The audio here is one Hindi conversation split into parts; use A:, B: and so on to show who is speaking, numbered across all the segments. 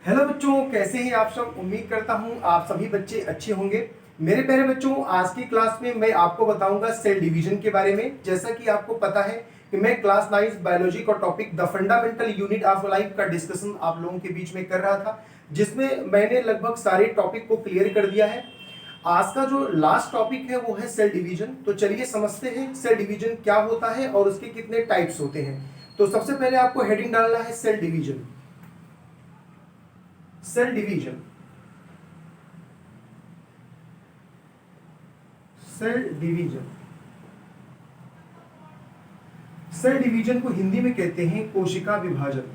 A: हेलो बच्चों, कैसे हैं आप सब। उम्मीद करता हूं आप सभी बच्चे अच्छे होंगे। मेरे प्यारे बच्चों, आज की क्लास में मैं आपको बताऊंगा सेल डिवीजन के बारे में। जैसा कि आपको पता है कि मैं क्लास 9 बायोलॉजी का topic the fundamental unit of life का डिस्कशन आप लोगों के बीच में कर रहा था, जिसमें मैंने लगभग सारे टॉपिक को क्लियर कर दिया है। आज का जो लास्ट टॉपिक है वो है सेल डिवीजन। तो चलिए समझते हैं सेल डिवीजन क्या होता है और उसके कितने टाइप्स होते हैं। तो सबसे पहले आपको हेडिंग डालना है cell division. Cell division, cell division, cell division को हिंदी में कहते हैं कोशिका विभाजन।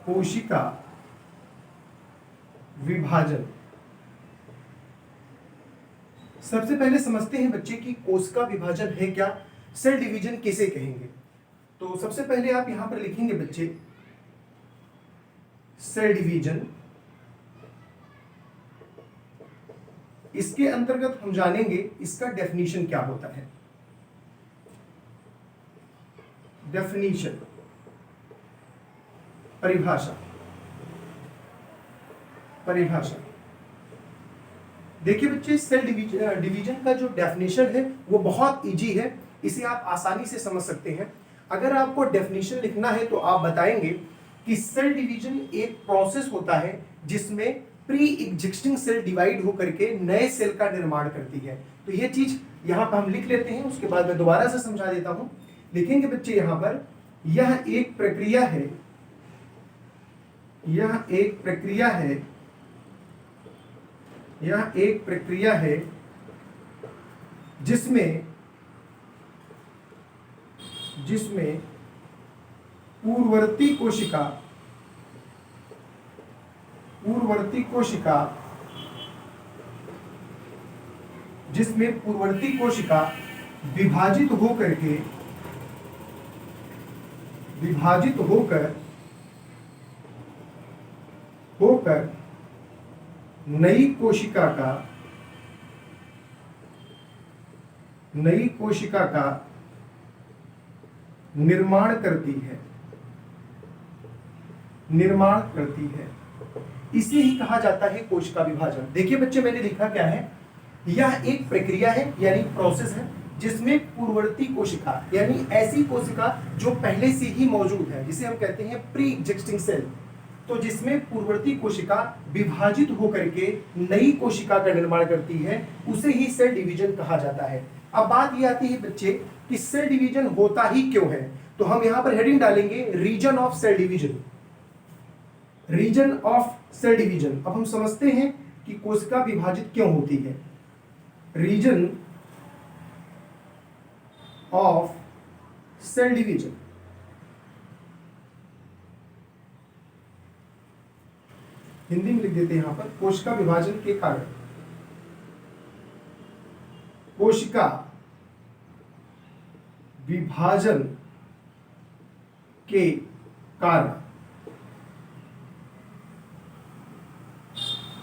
A: कोशिका विभाजन। सबसे पहले समझते हैं बच्चे कि कोशिका विभाजन है क्या, सेल डिवीजन किसे कहेंगे। तो सबसे पहले आप यहां पर लिखेंगे बच्चे सेल डिवीजन। इसके अंतर्गत हम जानेंगे इसका डेफिनेशन क्या होता है। डेफिनेशन, परिभाषा। परिभाषा देखिए बच्चे, सेल डिवीजन का जो डेफिनेशन है वो बहुत इजी है, इसे आप आसानी से समझ सकते हैं। अगर आपको डेफिनेशन लिखना है तो आप बताएंगे कि सेल डिवीजन एक प्रोसेस होता है जिसमें प्री एग्जिस्टिंग सेल डिवाइड होकर के नए सेल का निर्माण करती है। तो ये चीज यहां पर हम लिख लेते हैं, उसके बाद मैं दोबारा से समझा देता हूं। लिखेंगे बच्चे यहां पर, यह एक प्रक्रिया है, यह एक प्रक्रिया है, यह एक प्रक्रिया है जिसमें जिसमें पूर्ववर्ती कोशिका, पूर्ववर्ती कोशिका, जिसमें पूर्ववर्ती कोशिका विभाजित होकर के, विभाजित होकर होकर नई कोशिका का, नई कोशिका का निर्माण करती है, निर्माण करती है। इसे ही कहा जाता है कोशिका विभाजन। देखिए बच्चे, मैंने लिखा क्या है, यह एक प्रक्रिया है यानी प्रोसेस है जिसमें पूर्ववर्ती कोशिका यानी ऐसी कोशिका जो पहले से ही मौजूद है, जिसे हम कहते हैं प्री एग्जिस्टिंग सेल, तो जिसमें पूर्ववर्ती कोशिका विभाजित होकर के नई कोशिका का निर्माण करती है, उसे ही सेल डिवीजन कहा जाता है। अब बात ये आती है बच्चे कि सेल डिवीजन होता ही क्यों है। तो हम यहां पर हेडिंग डालेंगे reason of cell division. Reason of cell division. अब हम समझते हैं कि कोशिका विभाजित क्यों होती है। Reason of cell division, Hindi में लिख देते हैं यहां पर, कोशिका विभाजन के कारण, कोशिका विभाजन के कारण।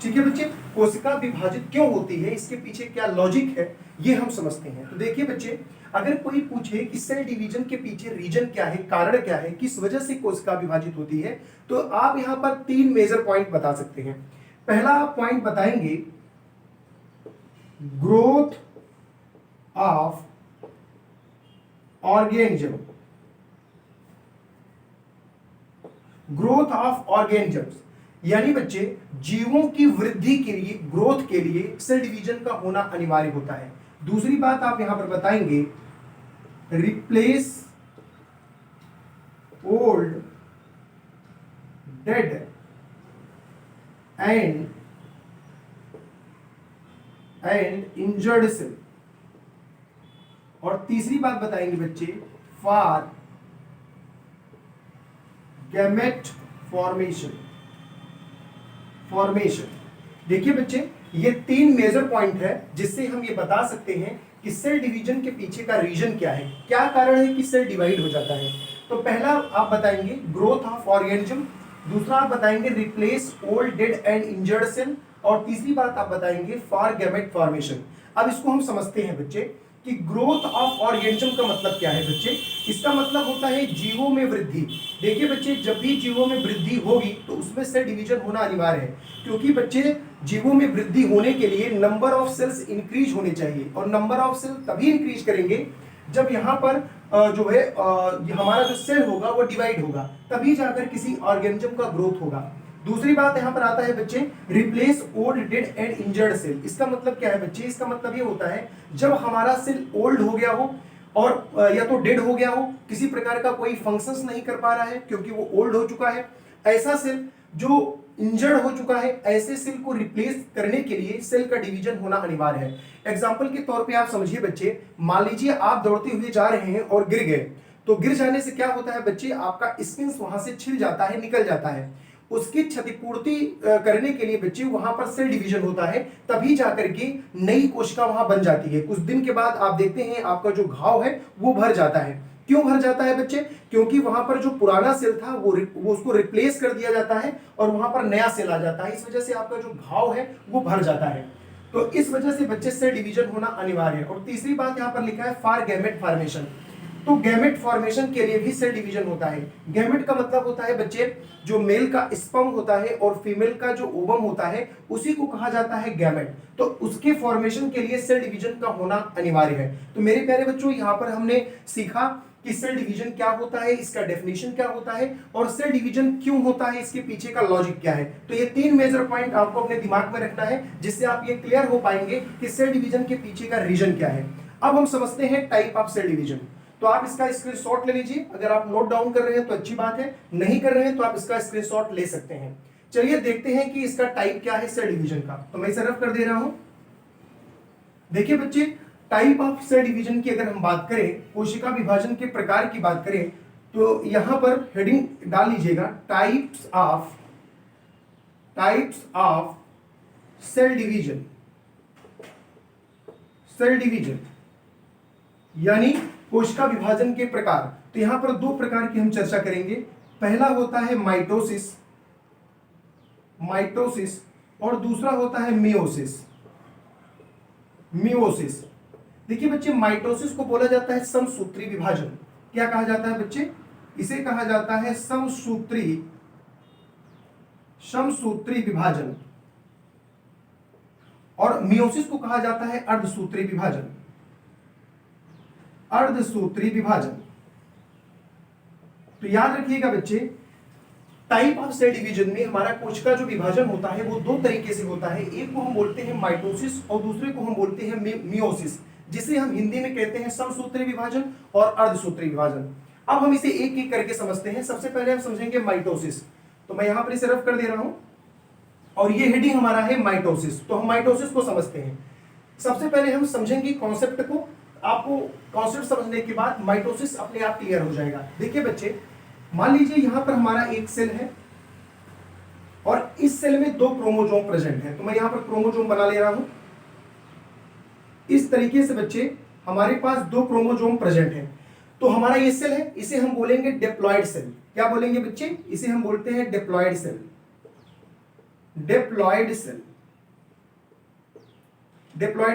A: ठीक है बच्चे, कोशिका विभाजित क्यों होती है, इसके पीछे क्या लॉजिक है, ये हम समझते हैं। तो देखिए बच्चे, अगर कोई पूछे कि सेल डिवीजन के पीछे रीजन क्या है, कारण क्या है, किस वजह से कोशिका विभाजित होती है, तो आप यहां पर 3 मेजर पॉइंट बता सकते हैं। पहला आप पॉइंट बताएंगे growth of organism. Growth of organisms यानी बच्चे जीवों की वृद्धि के लिए, ग्रोथ के लिए सेल डिवीजन का होना अनिवार्य होता है। दूसरी बात आप यहां पर बताएंगे replace old dead and injured cell. और तीसरी बात बताएंगे बच्चे फॉर गैमेट फॉर्मेशन। देखिए बच्चे, ये 3 मेजर पॉइंट है जिससे हम ये बता सकते हैं कि सेल डिवीजन के पीछे का रीजन क्या है, क्या कारण है कि सेल डिवाइड हो जाता है। तो पहला आप बताएंगे ग्रोथ ऑफ ऑर्गेनिज्म, दूसरा आप बताएंगे replace old dead and injured cell, और तीसरी बात आप बताएंगे फॉर गैमेट फॉर्मेशन। अब इसको हम समझते हैं बच्चे कि ग्रोथ ऑफ ऑर्गेनिज्म का मतलब क्या है बच्चे? इसका मतलब होता है जीवों में वृद्धि। देखिए बच्चे, जब भी जीवों में वृद्धि होगी तो उसमें सेल डिवीजन होना अनिवार्य है, क्योंकि बच्चे जीवों में वृद्धि होने के लिए नंबर ऑफ सेल्स इंक्रीज होने चाहिए, और नंबर ऑफ सेल तभी इंक्रीज करेंगे जब यहाँ पर जो है हमारा जो सेल होगा वो डिवाइड होगा, तभी जाकर किसी ऑर्गेनिज्म का ग्रोथ होगा। दूसरी बात यहाँ पर आता है बच्चे, replace old dead and injured cell. इसका मतलब क्या है बच्चे? इसका मतलब ये होता है जब हमारा सेल ओल्ड हो गया हो और या तो डेड हो गया हो, किसी प्रकार का कोई फंक्शंस नहीं कर पा रहा है क्योंकि वो ओल्ड हो चुका है, ऐसा सेल जो इंजर्ड हो चुका है, ऐसे सेल को रिप्लेस करने के लिए सेल का डिवीजन होना अनिवार्य है। एग्जाम्पल के तौर पे आप समझिए बच्चे, मान लीजिए आप दौड़ते हुए जा रहे हैं और गिर गए, तो गिर जाने से क्या होता है बच्चे? आपका स्किन वहां से छिल जाता है, निकल जाता है। उसकी क्षतिपूर्ति करने के लिए बच्चे वहां पर सेल डिवीजन होता है, तभी जाकर के नई कोशिका वहां बन जाती है। कुछ दिन के बाद आप देखते हैं आपका जो घाव है वो भर जाता है। क्यों भर जाता है बच्चे? क्योंकि वहां पर जो पुराना सेल था वो उसको रिप्लेस कर दिया जाता है और वहां पर नया सेल आ जाता है। इस वजह से आपका जो घाव है वो भर जाता है। तो इस वजह से बच्चे सेल डिवीजन होना अनिवार्य है। और तीसरी बात यहाँ पर लिखा है फॉर गैमेट फॉर्मेशन। तो गैमेट फॉर्मेशन के लिए भी सेल डिवीजन होता है। गैमेट का मतलब होता है बच्चे, जो मेल का स्पर्म होता है और फीमेल का जो ओवम होता है उसी को कहा जाता है गैमेट। तो उसके फॉर्मेशन के लिए सेल डिवीजन का होना अनिवार्य है। तो मेरे प्यारे बच्चों, यहाँ पर हमने सीखा कि सेल डिवीजन क्या होता है, इसका डेफिनेशन क्या होता है और सेल डिवीजन क्यों होता है, इसके पीछे का लॉजिक क्या है। तो ये 3 मेजर पॉइंट आपको अपने दिमाग में रखना है, जिससे आप ये क्लियर हो पाएंगे कि सेल डिवीजन के पीछे का रीजन क्या है। अब हम समझते हैं टाइप ऑफ सेल डिवीजन। तो आप इसका स्क्रीनशॉट ले लीजिए। अगर आप नोट डाउन कर रहे हैं तो अच्छी बात है, नहीं कर रहे हैं तो आप इसका स्क्रीनशॉट ले सकते हैं। चलिए देखते हैं कि इसका टाइप क्या है सेल डिवीजन का। तो मैं इसे रफ कर दे रहा हूं। देखिए बच्चे, टाइप ऑफ सेल डिवीजन की अगर हम बात करें, कोशिका विभाजन के प्रकार की बात करें, तो यहां पर हेडिंग डाल लीजिएगा, types of cell division. Cell division यानी कोशिका विभाजन के प्रकार। तो यहां पर 2 प्रकार की हम चर्चा करेंगे। पहला होता है माइटोसिस और दूसरा होता है मियोसिस। देखिए बच्चे, माइटोसिस को बोला जाता है समसूत्री विभाजन। क्या कहा जाता है बच्चे? इसे कहा जाता है समसूत्री विभाजन। और मियोसिस को कहा जाता है अर्धसूत्री विभाजन। तो याद रखिएगा बच्चे, टाइप ऑफ सेल डिवीजन में हमारा कोशिका जो विभाजन होता है वो 2 तरीके से होता है। एक को हम बोलते हैं माइटोसिस और दूसरे को हम बोलते हैं मियोसिस, जिसे हम हिंदी में कहते हैं समसूत्री विभाजन और अर्धसूत्री विभाजन। अब हम इसे एक एक करके समझते हैं। सबसे पहले हम समझेंगे माइटोसिस। तो मैं यहां पर इसे रफ कर दे रहा हूं और ये हेडिंग हमारा है माइटोसिस। तो हम माइटोसिस को समझते हैं। सबसे पहले हम समझेंगे कॉन्सेप्ट को। आपको कॉन्सेप्ट समझने के बाद माइटोसिस अपने आप क्लियर हो जाएगा। देखिए बच्चे, मान लीजिए यहां पर हमारा एक सेल है और इस सेल में 2 क्रोमोसोम प्रेजेंट है। तो मैं यहां पर क्रोमोसोम बना ले रहा हूं। इस तरीके से बच्चे हमारे पास 2 क्रोमोसोम प्रेजेंट है। तो हमारा ये सेल है, इसे हम बोलेंगे डिप्लॉयड सेल। क्या बोलेंगे बच्चे? इसे हम बोलते हैं डिप्लॉयड सेल। डिप्लॉयड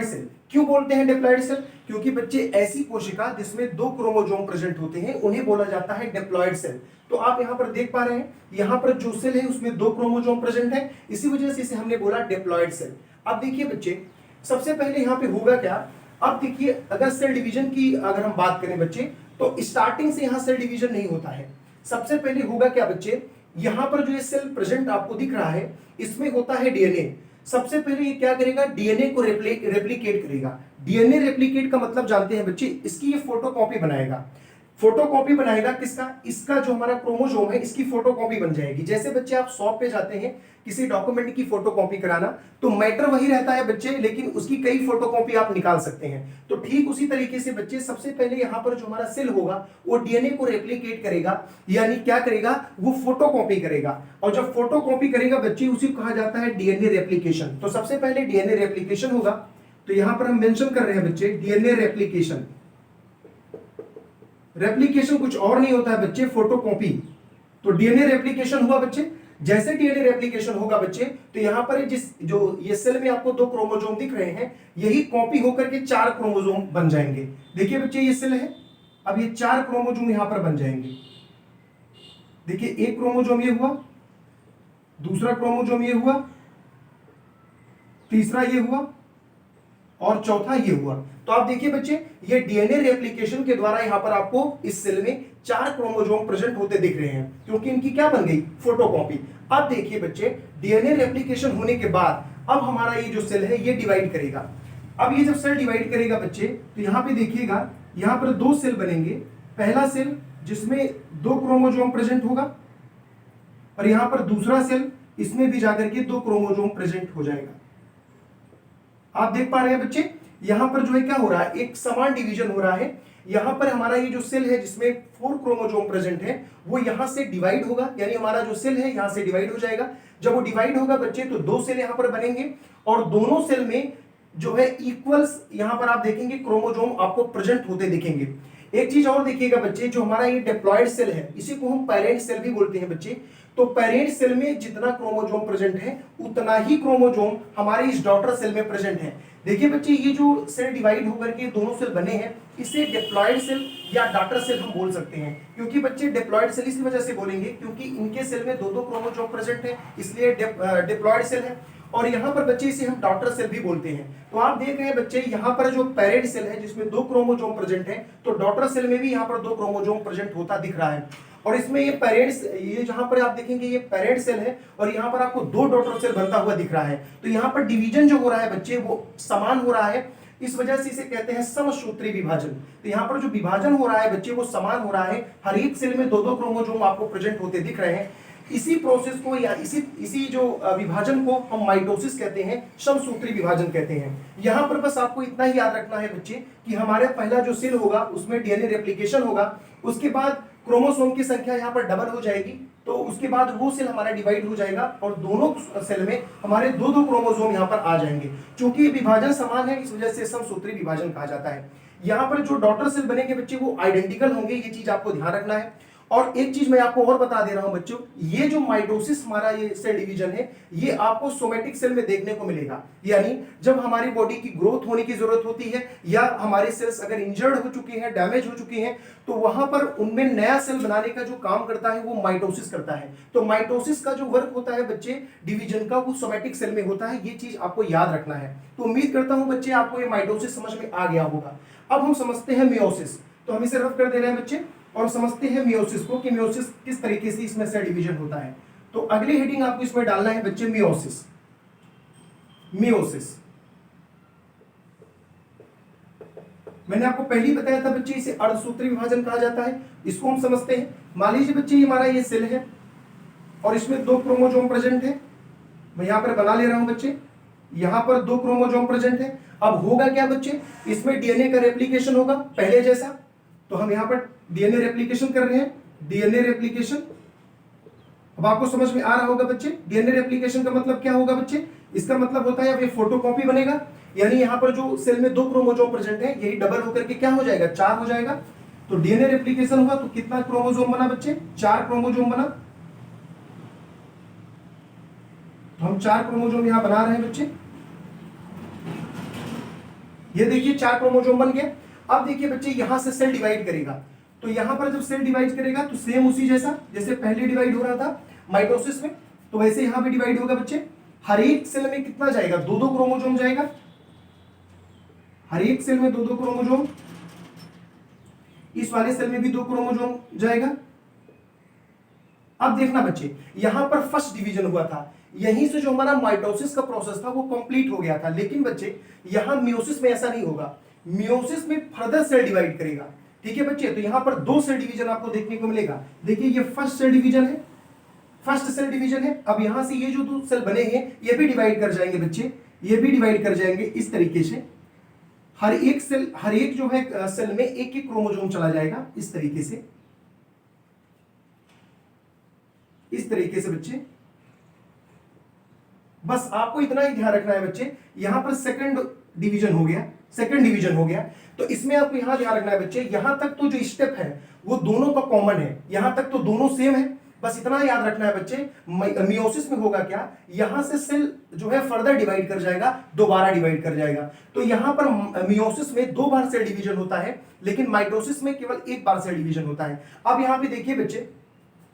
A: सेल क्यों बोलते हैं डिप्लॉयड सेल? क्योंकि बच्चे ऐसी कोशिका जिसमें 2 क्रोमोसोम प्रेजेंट होते हैं उन्हें बोला जाता है डिप्लॉयड सेल। तो आप यहां पर देख पा रहे हैं, यहां पर जो सेल है उसमें 2 क्रोमोसोम प्रेजेंट है, इसी वजह से इसे हमने बोला डिप्लॉयड सेल। अब देखिए बच्चे, सबसे पहले यहां पे होगा क्या? अब देखिए, अगर सेल डिवीजन की अगर हम बात करें बच्चे, तो स्टार्टिंग से यहां सेल डिवीजन नहीं होता है। सबसे पहले होगा क्या बच्चे? यहां पर जो ये सेल प्रेजेंट आपको दिख रहा है इसमें होता है डीएनए। सबसे पहले ये क्या करेगा? डीएनए को रेप्लिकेट करेगा। डीएनए रेप्लिकेट का मतलब जानते हैं बच्चे, इसकी ये फोटोकॉपी बनाएगा। फोटोकॉपी बनाएगा किसका? इसका जो हमारा क्रोमोसोम है इसकी फोटोकॉपी बन जाएगी। जैसे बच्चे आप शॉप पे जाते हैं किसी डॉक्यूमेंट की फोटोकॉपी कराना, तो मैटर वही रहता है बच्चे, लेकिन उसकी कई फोटोकॉपी आप निकाल सकते हैं। तो ठीक उसी तरीके से बच्चे, सबसे पहले यहां पर जो हमारा सेल होगा वो डीएनए को रेप्लिकेट करेगा, यानी क्या करेगा? वो फोटोकॉपी करेगा। और जब फोटोकॉपी करेगा बच्चे, उसी को कहा जाता है डीएनए रेप्लिकेशन। तो सबसे पहले डीएनए रेप्लिकेशन होगा। तो यहां पर हम मेंशन कर रहे हैं बच्चे डीएनए रेप्लिकेशन। रेप्लिकेशन कुछ और नहीं होता है बच्चे, फोटोकॉपी। तो डीएनए रेप्लिकेशन हुआ बच्चे। जैसे डीएनए रेप्लिकेशन होगा बच्चे, तो यहां पर जिस जो ये सेल में आपको 2 क्रोमोसोम दिख रहे हैं, यही कॉपी होकर के 4 क्रोमोसोम बन जाएंगे। देखिए बच्चे ये सेल है, अब ये 4 क्रोमोसोम यहां पर बन जाएंगे। देखिए एक क्रोमोसोम ये हुआ, दूसरा क्रोमोसोम ये हुआ, तीसरा ये हुआ और चौथा ये हुआ। तो आप देखिए बच्चे, ये डीएनए रेप्लिकेशन के द्वारा यहां पर आपको इस सेल में 4 क्रोमोसोम प्रेजेंट होते दिख रहे हैं, क्योंकि इनकी क्या बन गई, फोटोकॉपी। अब देखिए बच्चे, डीएनए रेप्लिकेशन होने के बाद अब हमारा ये जो सेल है ये डिवाइड करेगा। अब ये जब सेल डिवाइड करेगा बच्चे, तो यहां पे देखिएगा, यहां पर 2 सेल बनेंगे। पहला सेल जिसमें 2 क्रोमोसोम प्रेजेंट होगा, और यहां पर दूसरा सेल, इसमें भी जाकर के 2 क्रोमोसोम प्रेजेंट हो जाएगा। आप देख पा रहे हैं बच्चे, यहां पर जो है क्या हो रहा है, एक समान डिवीजन हो रहा है। यहां पर हमारा ये जो सेल है जिसमें 4 क्रोमोसोम प्रेजेंट है, वो यहां से डिवाइड होगा, यानी हमारा जो सेल है यहां से डिवाइड हो जाएगा। जब वो डिवाइड होगा बच्चे, तो 2 सेल यहां पर बनेंगे, और दोनों सेल में जो है इक्वल्स यहां पर आप देखेंगे क्रोमोसोम आपको प्रेजेंट होते दिखेंगे। एक चीज और देखिएगा बच्चे, जो हमारा ये डिप्लॉयड सेल है, इसी को हम पेरेंट सेल भी बोलते हैं बच्चे। तो पेरेंट सेल में जितना क्रोमोसोम प्रेजेंट है, उतना ही क्रोमोसोम हमारे इस डॉटर सेल में प्रेजेंट है। देखिए बच्चे, ये जो सेल डिवाइड होकर के दोनों सेल बने हैं, इसे डिप्लॉयड सेल या डॉटर सेल हम बोल सकते हैं। क्योंकि बच्चे डिप्लॉयड सेल इस वजह से बोलेंगे क्योंकि इनके सेल में 2-2 क्रोमोसोम प्रेजेंट है, इसलिए डिप्लॉयड सेल है। और यहाँ पर बच्चे इसे हम डॉटर सेल भी बोलते हैं। तो आप देख रहे हैं बच्चे, यहाँ पर जो पेरेंट सेल है जिसमें 2 क्रोमोसोम प्रेजेंट है, तो डॉटर सेल में भी यहाँ पर 2 क्रोमोसोम प्रेजेंट होता दिख रहा है। और इसमें ये पेरेंट्स, ये जहां पर आप देखेंगे ये पेरेंट सेल है, और यहाँ पर आपको 2 डॉटर सेल बनता हुआ दिख रहा है। तो यहाँ पर डिवीजन जो हो रहा है बच्चे, वो समान हो रहा है, इस वजह से इसे कहते हैं समसूत्री विभाजन। तो यहाँ पर जो विभाजन हो रहा है बच्चे, वो समान हो रहा है। हर एक सेल में 2-2 क्रोमोसोम आपको प्रेजेंट होते दिख रहे हैं। इसी प्रोसेस को या इसी जो विभाजन को हम माइटोसिस कहते हैं, समसूत्री विभाजन कहते हैं। यहां पर बस आपको इतना ही याद रखना है बच्चे कि हमारे पहला जो सेल होगा उसमें डीएनए रेप्लिकेशन होगा, उसके बाद क्रोमोसोम की संख्या यहां पर डबल हो जाएगी, तो उसके बाद वो सेल हमारा डिवाइड हो जाएगा, और दोनों सेल में हमारे 2-2 क्रोमोसोम यहां पर आ जाएंगे। चूंकि विभाजन समान है, इस वजह से समसूत्री विभाजन कहा जाता है। यहाँ पर जो डॉटर सेल बनेंगे बच्चे, वो आइडेंटिकल होंगे, ये चीज आपको ध्यान रखना है। और एक चीज मैं आपको और बता दे रहा हूं बच्चों, ये जो माइटोसिस हमारा ये सेल डिवीजन है, ये आपको सोमेटिक सेल में देखने को मिलेगा। यानी जब हमारी बॉडी की ग्रोथ होने की जरूरत होती है, या हमारे सेल्स अगर इंजर्ड हो चुके हैं, डैमेज हो चुके हैं, तो वहां पर उनमें नया सेल बनाने का जो काम करता है वो माइटोसिस करता है। तो माइटोसिस का जो वर्क होता है बच्चे डिवीजन का, वो सोमेटिक सेल में होता है। ये चीज आपको याद रखना है। तो उम्मीद करता हूं बच्चे आपको ये माइटोसिस समझ में आ गया होगा। अब हम समझते हैं मियोसिस। तो हम इसे रफ कर दे रहे हैं बच्चे, और समझते हैं मियोसिस को कि मियोसिस किस तरीके से इसमें से डिवीजन होता है। तो अगली हेडिंग आपको इसमें डालना है बच्चे, मियोसिस। मियोसिस मैंने आपको पहले ही बताया था बच्चे, इसे अर्धसूत्री विभाजन कहा जाता है। इसको हम समझते हैं। मान लीजिए बच्चे, ये हमारा ये सेल है, और इसमें 2 क्रोमोसोम प्रेजेंट है। मैं यहां पर बना ले रहा हूं बच्चे, यहां पर 2 क्रोमोसोम प्रेजेंट है। अब होगा क्या बच्चे, इसमें डीएनए का रेप्लिकेशन होगा पहले जैसा। तो हम यहां पर डीएनए रेप्लिकेशन कर रहे हैं, डीएनए रेप्लिकेशन। अब आपको समझ में आ रहा होगा बच्चे, डीएनए रेप्लिकेशन का मतलब क्या होगा बच्चे, इसका मतलब होता है अब ये फोटोकॉपी बनेगा। यानी यहां पर जो सेल में 2 क्रोमोसोम प्रेजेंट है, यही डबल होकर के क्या हो जाएगा, 4 हो जाएगा। तो डीएनए रेप्लिकेशन हुआ तो कितना क्रोमोसोम बना बच्चे, 4 क्रोमोसोम बना। तो हम 4 क्रोमोसोम यहां बना रहे हैं बच्चे। ये देखिए 4 क्रोमोसोम बन गया। अब देखिए बच्चे, यहां से सेल डिवाइड करेगा। तो यहां पर जब सेल डिवाइड करेगा तो सेम उसी जैसा जैसे पहले डिवाइड हो रहा था माइटोसिस में, तो वैसे यहां भी डिवाइड होगा बच्चे। हर एक सेल में कितना जाएगा, 2-2 क्रोमोसोम जाएगा। हर एक सेल में 2-2 क्रोमोसोम। इस वाले सेल में भी 2 क्रोमोसोम जाएगा। अब देखना बच्चे, यहां पर फर्स्ट डिवीजन हुआ था, यहीं से जो हमारा माइटोसिस का प्रोसेस था वो कंप्लीट हो गया था। लेकिन बच्चे, यहां मियोसिस में ऐसा नहीं होगा। मियोसिस में फर्दर सेल डिवाइड करेगा। ठीक है बच्चे, तो यहां पर 2 सेल डिवीजन आपको देखने को मिलेगा। देखिए ये फर्स्ट सेल डिवीजन है, फर्स्ट सेल डिवीजन है। अब यहां से ये जो 2 सेल बने हैं, ये भी डिवाइड कर जाएंगे बच्चे, ये भी डिवाइड कर जाएंगे इस तरीके से। हर एक सेल, हर एक जो है सेल में एक एक क्रोमोसोम चला जाएगा इस तरीके से, इस तरीके से बच्चे। बस आपको इतना ही ध्यान रखना है बच्चे, यहां पर सेकंड डिवीजन हो गया, सेकंड डिवीजन हो गया। तो इसमें आपको यहां ध्यान रखना है बच्चे, यहां तक तो जो स्टेप है वो दोनों का कॉमन है, यहां तक तो दोनों सेम है। बस इतना याद रखना है बच्चे, मियोसिस में होगा क्या, यहां से सेल जो है फर्दर डिवाइड कर जाएगा, दोबारा डिवाइड कर जाएगा। तो यहां पर मियोसिस में 2 बार सेल डिवीजन होता है, लेकिन माइटोसिस में केवल 1 बार सेल डिवीजन होता है। अब यहां पे देखिए बच्चे,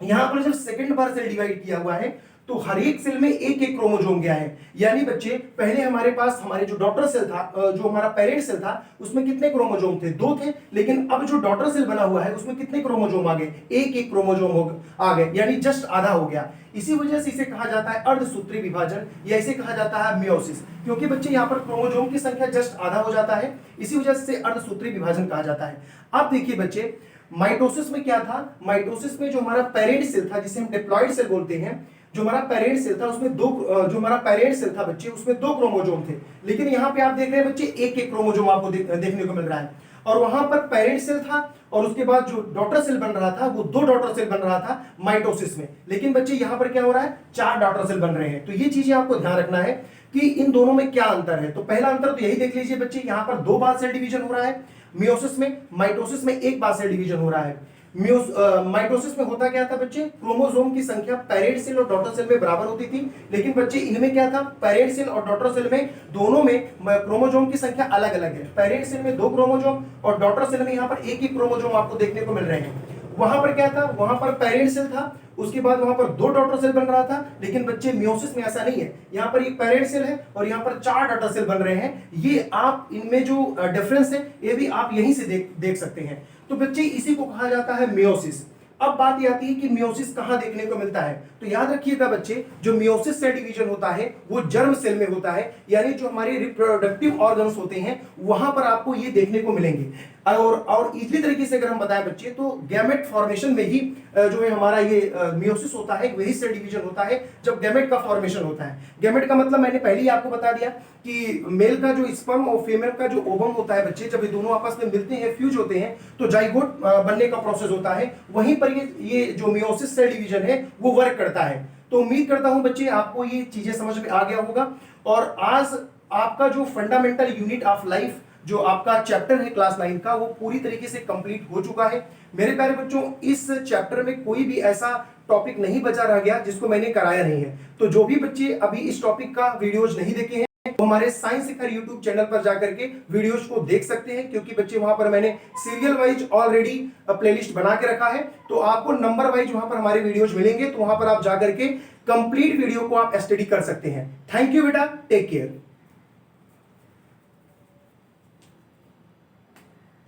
A: यहां पर जब सेकंड बार सेल डिवाइड किया हुआ है तो हर एक सेल में एक एक क्रोमोसोम गया है। यानी बच्चे पहले हमारे पास हमारे जो डॉटर सेल था, जो हमारा पेरेंट सेल था, उसमें कितने क्रोमोसोम थे, 2 थे। लेकिन अब जो डॉटर सेल बना हुआ है उसमें कितने क्रोमोसोम आ गए, एक एक क्रोमोसोम आ गए, यानी जस्ट आधा हो गया। इसी वजह से इसे कहा जाता है अर्धसूत्री विभाजन, या इसे कहा जाता है मियोसिस, क्योंकि बच्चे यहाँ पर क्रोमोसोम की संख्या जस्ट आधा हो जाता है, इसी वजह से अर्धसूत्री विभाजन कहा जाता है। अब देखिए बच्चे, माइटोसिस में क्या था, माइटोसिस में जो हमारा पेरेंट सेल था, जिसे हम डिप्लॉइड सेल बोलते हैं, जो हमारा पेरेंट सेल था उसमें जो हमारा पेरेंट सेल था बच्चे, उसमें 2 क्रोमोसोम थे। लेकिन यहाँ पे आप देख रहे हैं बच्चे, एक एक क्रोमोसोम आपको देखने को मिल रहा है। और वहां पर पेरेंट सेल था, और उसके बाद जो डॉटर सेल बन रहा था वो 2 डॉटर सेल बन रहा था माइटोसिस में। लेकिन बच्चे यहाँ पर क्या हो रहा है, 4 डॉटर सेल बन रहे हैं। तो ये चीजें आपको ध्यान रखना है कि इन दोनों में क्या अंतर है। तो पहला अंतर तो यही देख लीजिए बच्चे, यहाँ पर 2 बार सेल डिवीजन हो रहा है मियोसिस में, माइटोसिस में 1 बार सेल डिवीजन हो रहा है। माइटोसिस में होता क्या था बच्चे, क्रोमोसोम की संख्या पेरेंट सेल और डॉटर सेल में बराबर होती थी। लेकिन बच्चे इनमें क्या था, पेरेंट सेल और डॉटर सेल में दोनों में क्रोमोसोम की संख्या अलग अलग है। पेरेंट सेल में 2 क्रोमोसोम और डॉटर सेल में यहाँ पर एक ही क्रोमोसोम आपको देखने को मिल रहे हैं। वहां पर क्या था, वहां पर पेरेंट सेल था, उसके बाद वहां पर 2 डॉटर सेल बन रहा था। लेकिन बच्चे मियोसिस में ऐसा नहीं है, यहाँ पर एक पेरेंट सेल है और यहाँ पर 4 डॉटर सेल बन रहे हैं। ये आप इनमें जो डिफरेंस है ये भी आप यहीं से देख सकते हैं। तो बच्चे इसी को कहा जाता है मियोसिस। अब बात ये आती है कि मियोसिस कहां देखने को मिलता है। तो याद रखिएगा बच्चे, जो मियोसिस सेल डिवीजन होता है वो जर्म सेल में होता है, यानी जो हमारे रिप्रोडक्टिव ऑर्गन्स होते हैं वहां पर आपको ये देखने को मिलेंगे। और इसी तरीके से अगर हम बताएं बच्चे, तो गैमेट फॉर्मेशन में ही जो है हमारा ये मियोसिस होता है, वही सेल डिवीजन होता है जब गैमेट का फॉर्मेशन होता है। गैमेट का मतलब मैंने पहले ही आपको बता दिया कि मेल का जो स्पर्म और फीमेल का जो ओवम होता है बच्चे, जब ये दोनों आपस में मिलते हैं, फ्यूज होते हैं, तो जाइगोट बनने का प्रोसेस होता है। वहीं पर ये जो मियोसिस सेल डिवीजन है वो वर्क करता है। तो उम्मीद करता हूं बच्चे आपको ये चीजें समझ में आ गया होगा। और आज आपका जो फंडामेंटल यूनिट ऑफ लाइफ, जो आपका चैप्टर है क्लास 9 का, वो पूरी तरीके से कंप्लीट हो चुका है। मेरे प्यारे बच्चों, इस चैप्टर में कोई भी ऐसा टॉपिक नहीं बचा रह गया जिसको मैंने कराया नहीं है। तो जो भी बच्चे अभी इस टॉपिक का वीडियोज नहीं देखे हैं वो हमारे साइंस शिखर यूट्यूब चैनल पर जाकर के वीडियोज को देख सकते हैं, क्योंकि बच्चे वहां पर मैंने सीरियल वाइज ऑलरेडी प्लेलिस्ट बना के रखा है। तो आपको नंबर वाइज वहां पर हमारे वीडियोज मिलेंगे, तो वहां पर आप जाकर के कंप्लीट वीडियो को आप स्टडी कर सकते हैं। थैंक यू बेटा, टेक केयर।